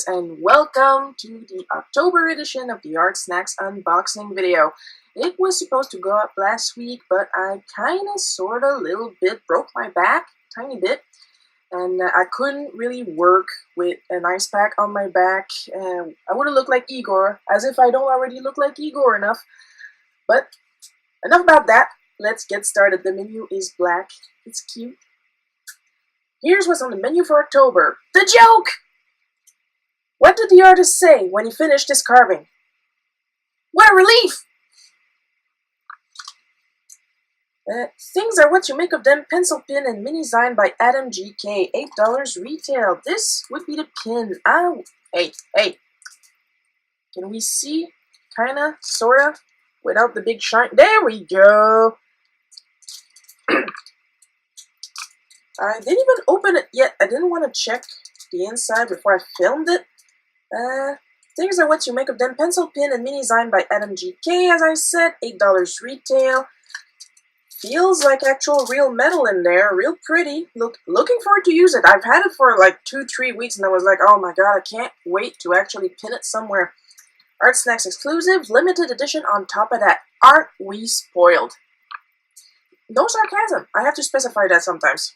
and welcome to the October edition of the Art Snacks unboxing video. It was supposed to go up last week, but I kinda, sorta, little bit broke my back, tiny bit, and I couldn't really work with an ice pack on my back. I would've looked like Igor, as if I don't already look like Igor enough. But enough about that. Let's get started. The menu is black. It's cute. Here's what's on the menu for October. The joke! What did the artist say when he finished his carving? What a relief! Things Are What You Make of Them pencil pin and mini sign by Adam GK. $8 retail. This would be the pin. Ow! Hey. Can we see? Kinda, sorta, without the big shine. There we go! I didn't even open it yet. I didn't want to check the inside before I filmed it. Things Are What You Make of Them pencil pin and mini sign by Adam GK, as I said. $8 retail. Feels like actual real metal in there. Real pretty. Looking forward to use it. I've had it for like 2-3 weeks and I was like, oh my god, I can't wait to actually pin it somewhere. Art Snacks exclusive, limited edition on top of that. Aren't we spoiled? No sarcasm. I have to specify that sometimes.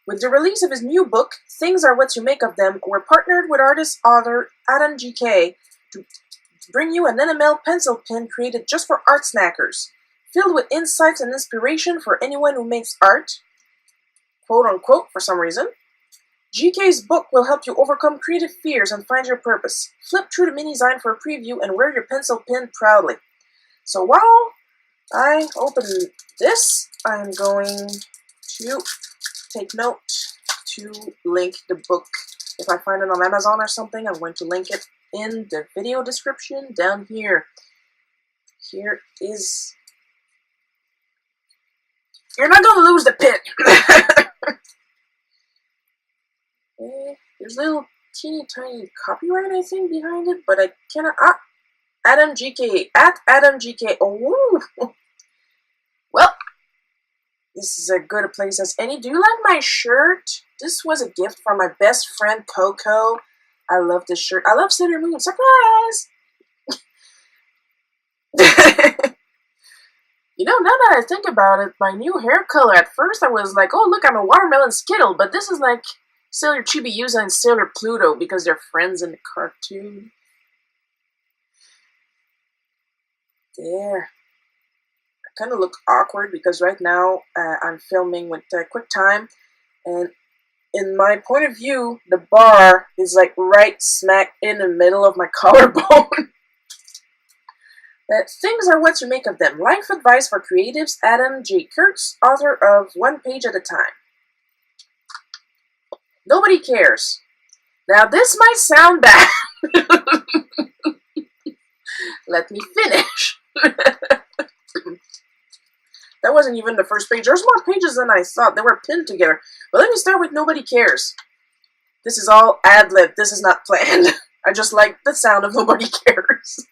With the release of his new book, Things Are What You Make of Them, we're partnered with artist-author Adam GK to bring you an enamel pencil pin created just for art snackers, filled with insights and inspiration for anyone who makes art, quote-unquote, for some reason. GK's book will help you overcome creative fears and find your purpose. Flip through the mini sign for a preview and wear your pencil pin proudly. So while I open this, I'm going to take note to link the book. If I find it on Amazon or something, I'm going to link it in the video description down here. Here is... You're not going to lose the pin! There's a little teeny tiny copyright, I think, behind it, but I cannot... Adam GK. At Adam GK. Oh, well, this is as good a place as any. Do you like my shirt? This was a gift from my best friend, Coco. I love this shirt. I love Sailor Moon. Surprise! You know, now that I think about it, my new hair color, at first I was like, oh, look, I'm a watermelon Skittle, but this is like Sailor Chibiusa and Sailor Pluto because they're friends in the cartoon. There. I kind of look awkward because right now I'm filming with QuickTime, and in my point of view, the bar is like right smack in the middle of my collarbone. Things Are What You Make of Them. Life advice for creatives. Adam J. Kurtz, author of One Page at a Time. Nobody cares. Now this might sound bad. Let me finish. That wasn't even the first page. There's more pages than I thought. They were pinned together. But let me start with Nobody Cares. This is all ad-lib. This is not planned. I just like the sound of Nobody Cares.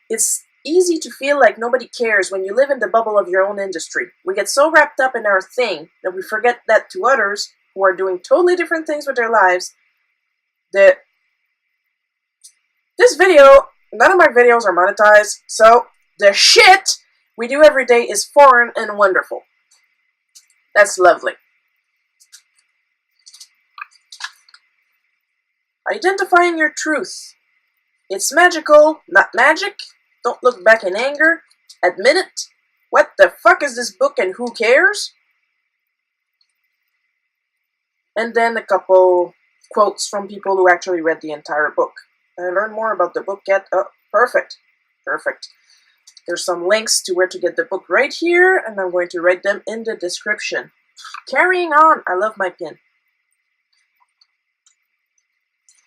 It's easy to feel like nobody cares when you live in the bubble of your own industry. We get so wrapped up in our thing that we forget that to others who are doing totally different things with their lives, that this video, none of my videos are monetized, so the shit we do every day is foreign and wonderful. That's lovely. Identifying your truth. It's magical, not magic. Don't look back in anger. Admit it. What the fuck is this book and who cares? And then a couple quotes from people who actually read the entire book. Learn more about the book. Perfect. There's some links to where to get the book right here, and I'm going to write them in the description. Carrying on. I love my pin.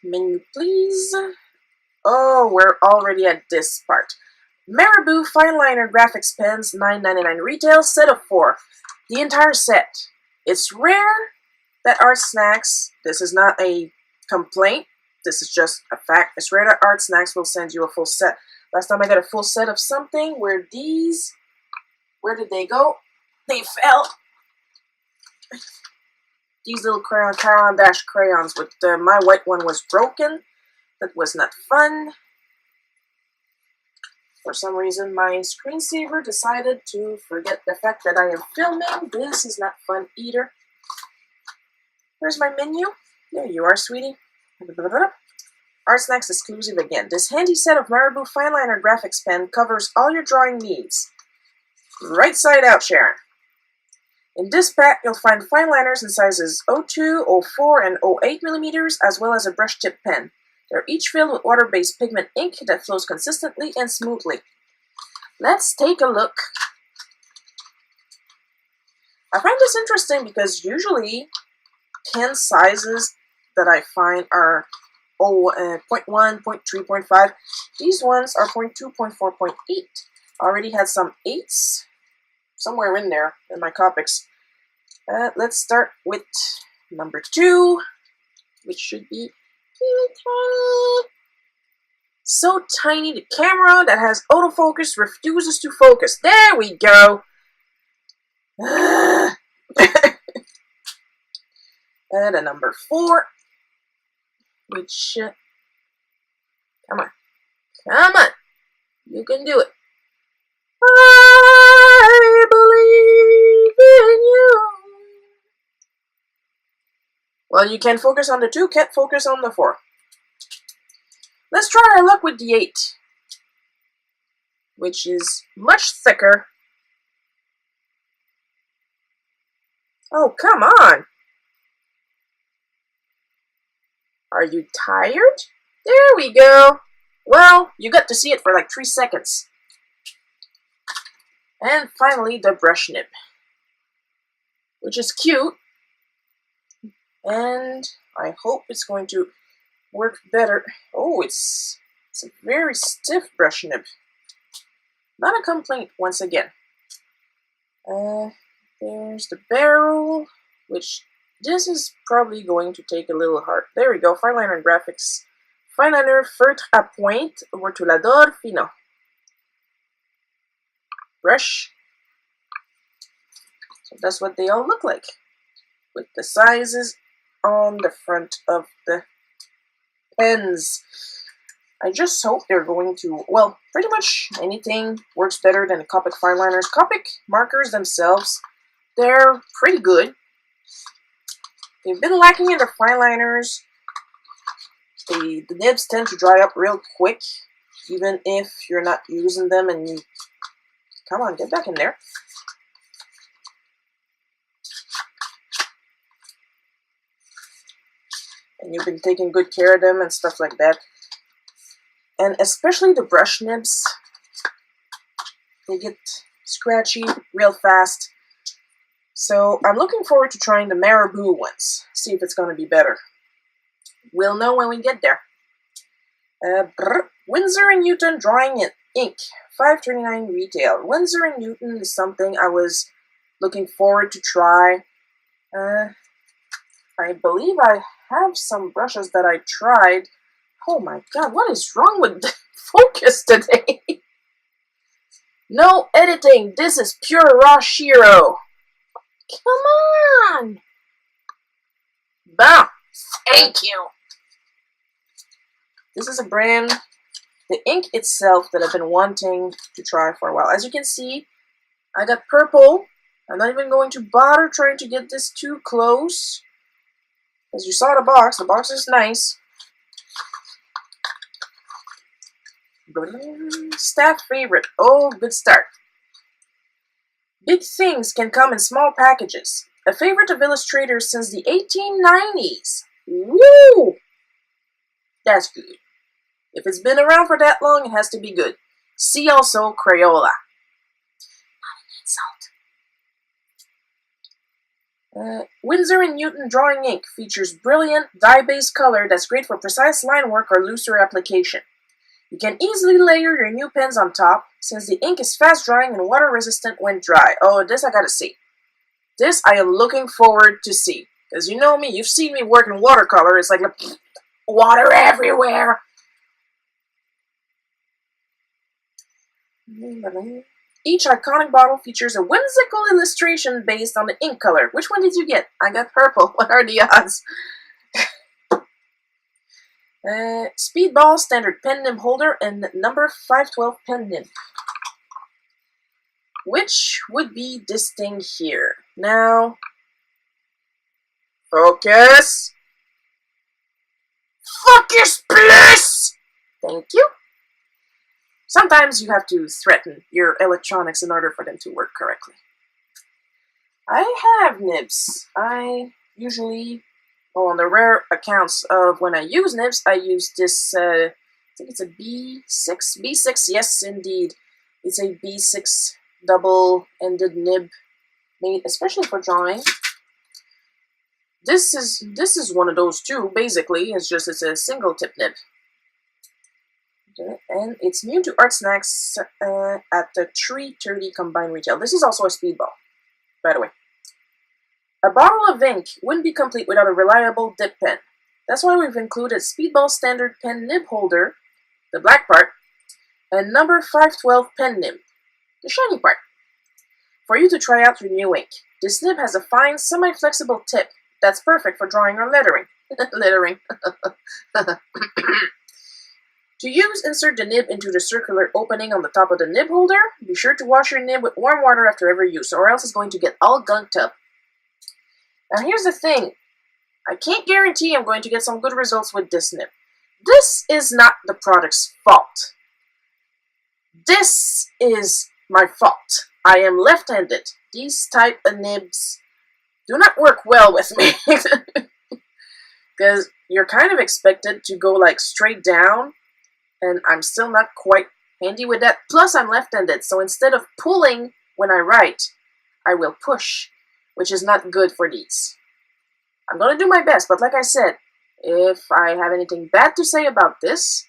Menu, please. Oh, we're already at this part. Marabou Fine Liner Graphics Pens, $9.99 retail, set of 4. The entire set. It's rare that Art Snacks, this is not a complaint, this is just a fact. It's rare that Art Snacks will send you a full set. Last time I got a full set of something, where did they go? They fell. these little Caran d'Ache crayons. With my white one was broken. That was not fun. For some reason, my screensaver decided to forget the fact that I am filming. This is not fun either. Where's my menu? There you are, sweetie. Art Snacks exclusive again. This handy set of Marabou Fineliner graphics pen covers all your drawing needs. Right side out, Sharon. In this pack, you'll find fine liners in sizes 02, 04, and 08 millimeters, as well as a brush tip pen. They're each filled with water-based pigment ink that flows consistently and smoothly. Let's take a look. I find this interesting because usually pen sizes that I find are 0.1, 0.3, 0.5. These ones are 0.2, 0.4, 0.8. I already had some 8s somewhere in there in my Copics. Let's start with number 2, which should be tiny. So tiny, the camera that has autofocus refuses to focus. There we go. And a number 4, which, come on, you can do it. I believe in you. Well, you can focus on the 2, can't focus on the 4. Let's try our luck with the 8, which is much thicker. Oh, come on. Are you tired? There we go. Well, you got to see it for like 3 seconds. And finally, the brush nib, which is cute. And I hope it's going to work better. Oh, it's a very stiff brush nib. Not a complaint once again. There's the barrel, which this is probably going to take a little hard. There we go, Fineliner graphics. Fineliner feutre à pointe, rotulador fino. Brush. So that's what they all look like, with the sizes on the front of the pens. I just hope they're going to, well, pretty much anything works better than the Copic Fineliners. Copic markers themselves, they're pretty good. They've been lacking in the Fineliners. The nibs tend to dry up real quick, even if you're not using them and you... Come on, get back in there. And you've been taking good care of them and stuff like that. And especially the brush nibs, they get scratchy real fast. So I'm looking forward to trying the Marabou ones, see if it's going to be better. We'll know when we get there. Winsor & Newton Drawing Ink, $5.29 retail. Winsor & Newton is something I was looking forward to try. I believe I have some brushes that I tried. Oh my god, what is wrong with the focus today? No editing, this is pure raw Shiro. Come on! Bah! Thank you! This is a brand, the ink itself, that I've been wanting to try for a while. As you can see, I got purple. I'm not even going to bother trying to get this too close. As you saw the box is nice. Staff favorite, oh, good start. Big things can come in small packages. A favorite of illustrators since the 1890s. Woo! That's good. If it's been around for that long, it has to be good. See also Crayola. Not an insult. Winsor & Newton Drawing Ink features brilliant dye-based color that's great for precise line work or looser application. You can easily layer your new pens on top, since the ink is fast-drying and water-resistant when dry. Oh, this I gotta see. This I am looking forward to see. Because you know me, you've seen me work in watercolor. It's like water everywhere. Each iconic bottle features a whimsical illustration based on the ink color. Which one did you get? I got purple. What are the odds? Speedball standard pen nib holder and number 512 pen nib. Which would be this thing here? Now, focus. Focus, please! Thank you. Sometimes you have to threaten your electronics in order for them to work correctly. I have nibs. I usually, on the rare accounts of when I use nibs, I use this, I think it's a B6. B6, yes, indeed. It's a B6 double-ended nib made especially for drawing. This is one of those too, basically. It's a single tip nib. Okay, and it's new to Art Snacks at the $3.30 combined retail. This is also a speedball, by the way. A bottle of ink wouldn't be complete without a reliable dip pen. That's why we've included speedball standard pen nib holder, the black part, and number 512 pen nib, the shiny part, for you to try out your new ink. This nib has a fine, semi-flexible tip that's perfect for drawing or lettering. Lettering. To use, insert the nib into the circular opening on the top of the nib holder. Be sure to wash your nib with warm water after every use, or else it's going to get all gunked up. Now here's the thing. I can't guarantee I'm going to get some good results with this nib. This is not the product's fault. This is my fault. I am left-handed. These type of nibs do not work well with me. Because you're kind of expected to go like straight down, and I'm still not quite handy with that. Plus I'm left-handed, so instead of pulling when I write, I will push, which is not good for these. I'm going to do my best, but like I said, if I have anything bad to say about this,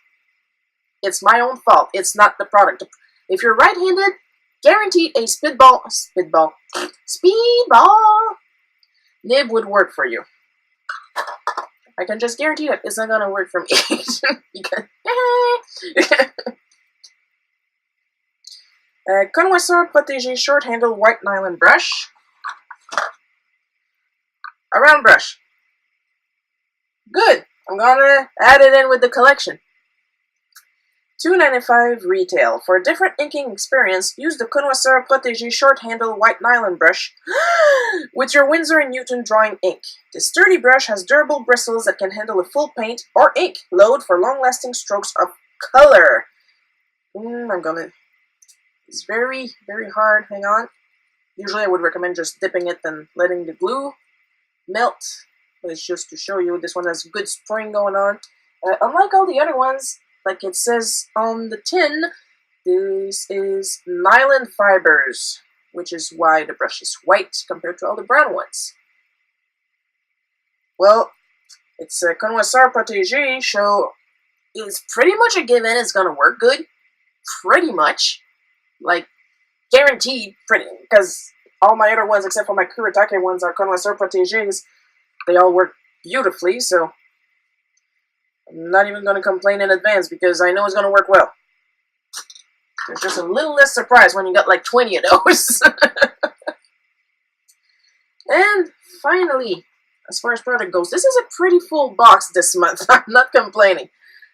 it's my own fault. It's not the product. If you're right-handed, guaranteed a speedball nib would work for you. I can just guarantee that it's not going to work for me. Connoisseur Protégé short handle white nylon brush. A round brush. Good. I'm gonna add it in with the collection. $2.95 retail. For a different inking experience, use the Connoisseur Protégé short handle white nylon brush with your Winsor & Newton drawing ink. This sturdy brush has durable bristles that can handle a full paint or ink load for long-lasting strokes of color. It's very, very hard. Hang on. Usually I would recommend just dipping it and letting the glue melt. But it's just to show you, this one has good spring going on. Unlike all the other ones, like it says on the tin, this is nylon fibers, which is why the brush is white compared to all the brown ones. Well, it's a Connoisseur Protégé, so it's pretty much a given it's gonna work good. Pretty much. Like, guaranteed, because all my other ones, except for my Kuretake ones, are Connoisseur Protégés. They all work beautifully, so I'm not even going to complain in advance because I know it's going to work well. There's just a little less surprise when you got like 20 of those. And finally, as far as product goes, this is a pretty full box this month. I'm not complaining.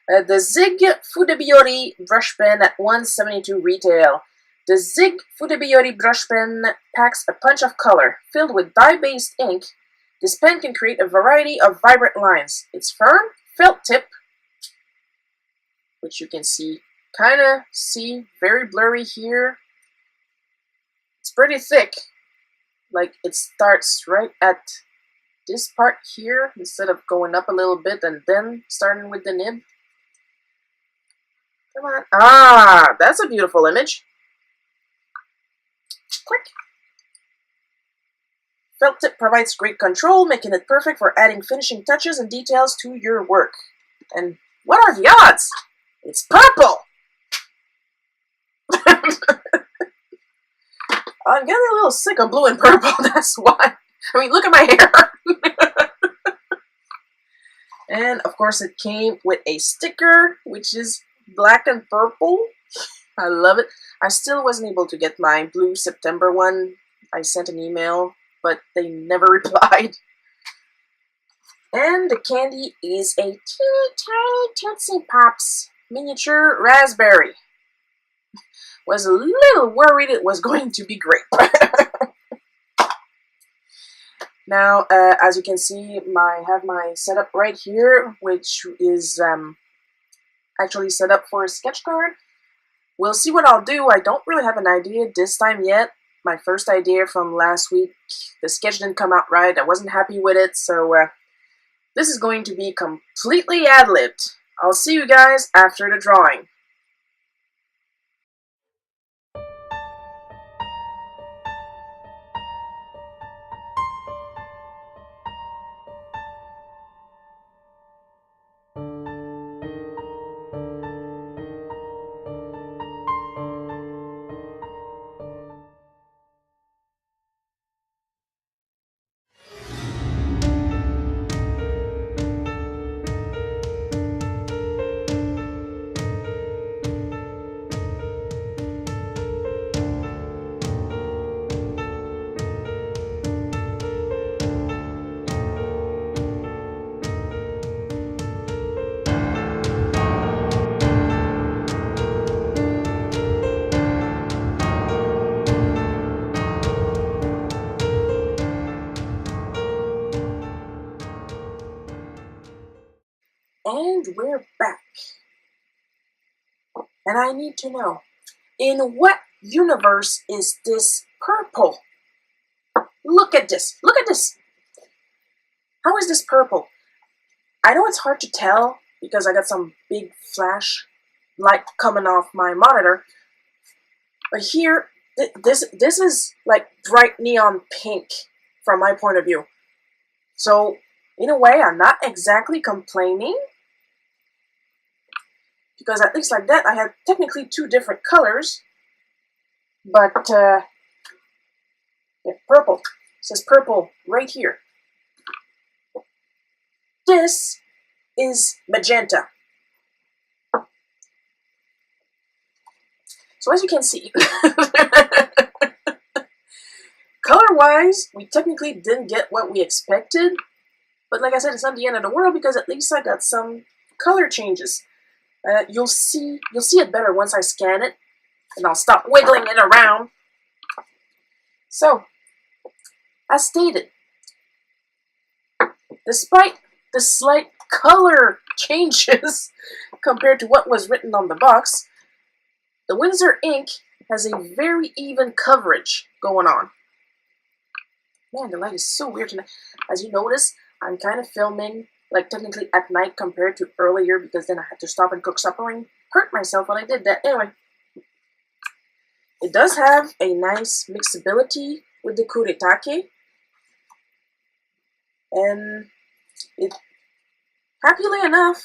The Zig Fudebiori brush pen at $1.72 retail. The Zig Fudebiori brush pen packs a punch of color. Filled with dye-based ink, this pen can create a variety of vibrant lines. It's firm, felt tip, which you can see, very blurry here. It's pretty thick. Like, it starts right at this part here, instead of going up a little bit and then starting with the nib. Come on. Ah, that's a beautiful image. Click. Felt tip provides great control, making it perfect for adding finishing touches and details to your work. And what are the odds? It's purple! I'm getting a little sick of blue and purple, that's why. I mean, look at my hair! And, of course, it came with a sticker, which is black and purple. I love it. I still wasn't able to get my blue September one. I sent an email, but they never replied. And the candy is a teeny tiny Tootsie Pops miniature raspberry. Was a little worried it was going to be grape. Now, as you can see, I have my setup right here, which is actually set up for a sketch card. We'll see what I'll do. I don't really have an idea this time yet. My first idea from last week, the sketch didn't come out right. I wasn't happy with it, so this is going to be completely ad-libbed. I'll see you guys after the drawing. And we're back. And I need to know, in what universe is this purple? Look at this. Look at this. How is this purple? I know it's hard to tell because I got some big flash light coming off my monitor. But here, this is like bright neon pink from my point of view. So, in a way, I'm not exactly complaining. Because at least like that, I had technically two different colors. But, yeah, purple. It says purple right here. This is magenta. So as you can see, color-wise, we technically didn't get what we expected. But like I said, it's not the end of the world because at least I got some color changes. You'll see it better once I scan it, and I'll stop wiggling it around. So, as stated, despite the slight color changes compared to what was written on the box, the Winsor ink has a very even coverage going on. Man, the light is so weird tonight. As you notice, I'm kind of filming like technically at night compared to earlier because then I had to stop and cook supper and hurt myself when I did that. Anyway, it does have a nice mixability with the kuretake, and it, happily enough,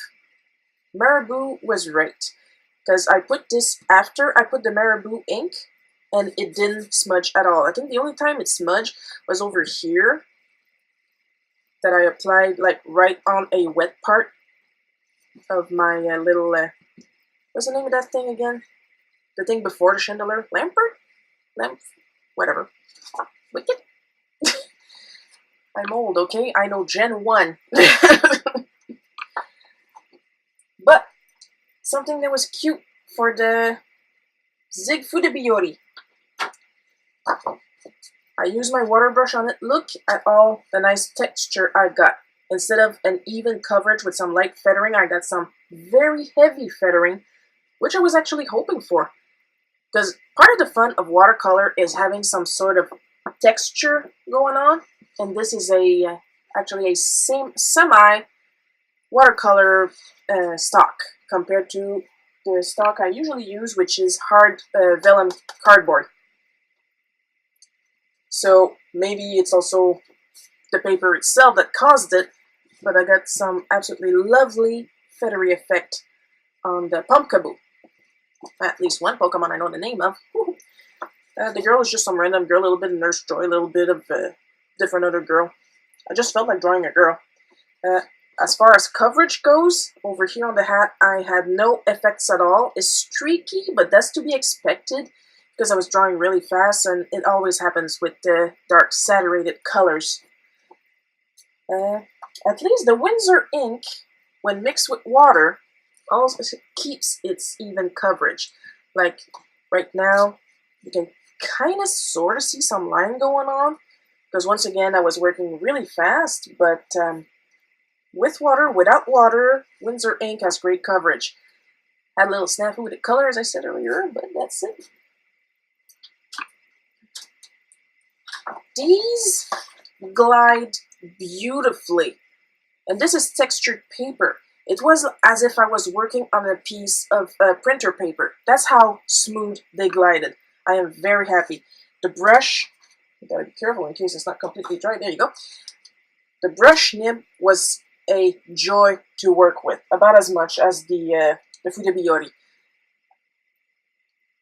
Marabou was right because I put this after I put the Marabou ink and it didn't smudge at all. I think the only time it smudged was over here that I applied like right on a wet part of my little, what's the name of that thing again? The thing before the chandelier? Lamp? Whatever. Wicked? I'm old, okay? I know Gen 1. But something that was cute for the Zig Fudebiori. I use my water brush on it. Look at all the nice texture I got. Instead of an even coverage with some light feathering, I got some very heavy feathering, which I was actually hoping for. Because part of the fun of watercolor is having some sort of texture going on. And this is actually a semi watercolor stock compared to the stock I usually use, which is hard vellum cardboard. So maybe it's also the paper itself that caused it, but I got some absolutely lovely feathery effect on the Pumpkaboo. At least one Pokemon I know the name of. The girl is just some random girl, a little bit of Nurse Joy, a little bit of different other girl. I just felt like drawing a girl. As far as coverage goes, over here on the hat, I had no effects at all. It's streaky, but that's to be expected because I was drawing really fast, and it always happens with the dark saturated colors. At least the Winsor ink, when mixed with water, also keeps its even coverage. Like right now, you can kind of sort of see some line going on, because once again, I was working really fast, but with water, without water, Winsor ink has great coverage. Had a little snafu with the color, as I said earlier, but that's it. These glide beautifully. And this is textured paper. It was as if I was working on a piece of printer paper. That's how smooth they glided. I am very happy. The brush, you gotta be careful in case it's not completely dry. There you go. The brush nib was a joy to work with, about as much as the Fude Biori.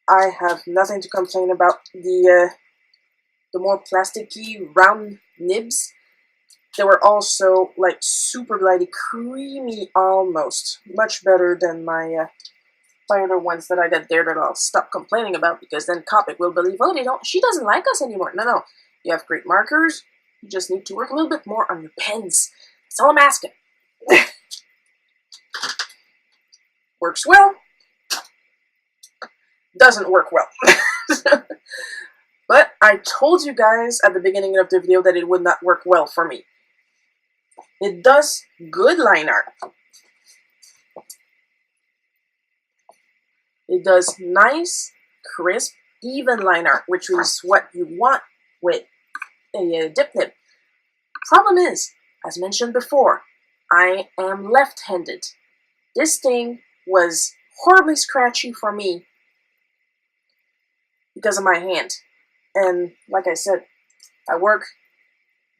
I have nothing to complain about. The more plasticky round nibs, they were also like super glidy, creamy almost. Much better than my other ones that I got there that I'll stop complaining about, because then Copic will believe, oh, she doesn't like us anymore. No. You have great markers. You just need to work a little bit more on your pens. That's all I'm asking. Works well. Doesn't work well. But I told you guys at the beginning of the video that it would not work well for me. It does good line art. It does nice, crisp, even line art, which is what you want with a dip nib. Problem is, as mentioned before, I am left-handed. This thing was horribly scratchy for me because of my hand. And like I said, I work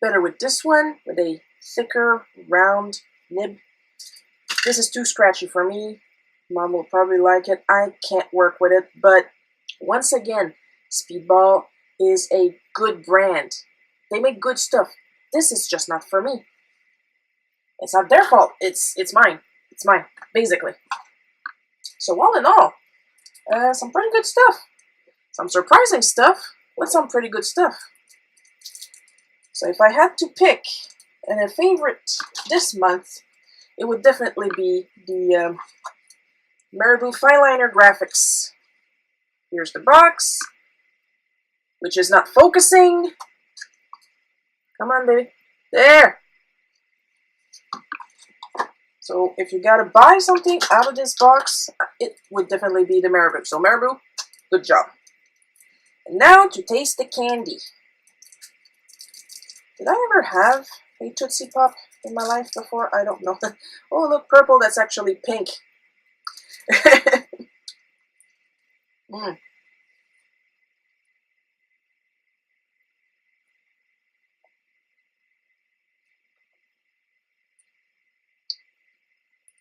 better with this one, with a thicker, round nib. This is too scratchy for me. Mom will probably like it. I can't work with it. But once again, Speedball is a good brand. They make good stuff. This is just not for me. It's not their fault. It's mine. It's mine, basically. So all in all, some pretty good stuff. Some surprising stuff with some pretty good stuff. So if I had to pick a favorite this month, it would definitely be the Marabou Fineliner Graphics. Here's the box, which is not focusing. Come on, baby. There! So if you gotta buy something out of this box, it would definitely be the Marabou. So Marabou, good job. And now to taste the candy. Did I ever have a Tootsie Pop in my life before? I don't know. Oh, look, purple, that's actually pink.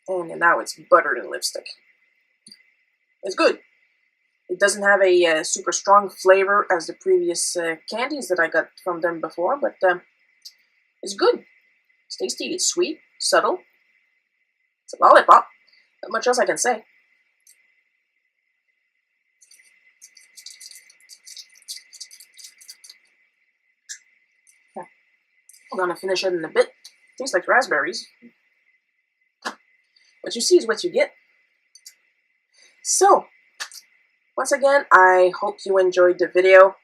And now it's buttered in lipstick. It's good. It doesn't have a super strong flavor as the previous candies that I got from them before, but it's good. It's tasty, it's sweet, subtle. It's a lollipop. Not much else I can say. I'm gonna finish it in a bit. Tastes like raspberries. What you see is what you get. So, once again, I hope you enjoyed the video.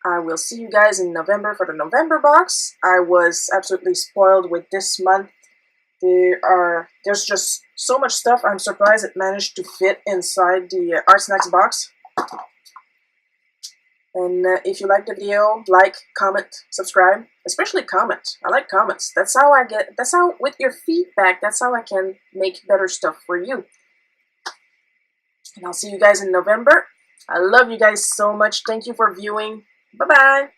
I will see you guys in November for the November box. I was absolutely spoiled with this month. There's just so much stuff. I'm surprised it managed to fit inside the Art Snacks box. And if you like the video, like, comment, subscribe. Especially comment. I like comments. That's how with your feedback, that's how I can make better stuff for you. And I'll see you guys in November. I love you guys so much. Thank you for viewing. Bye-bye.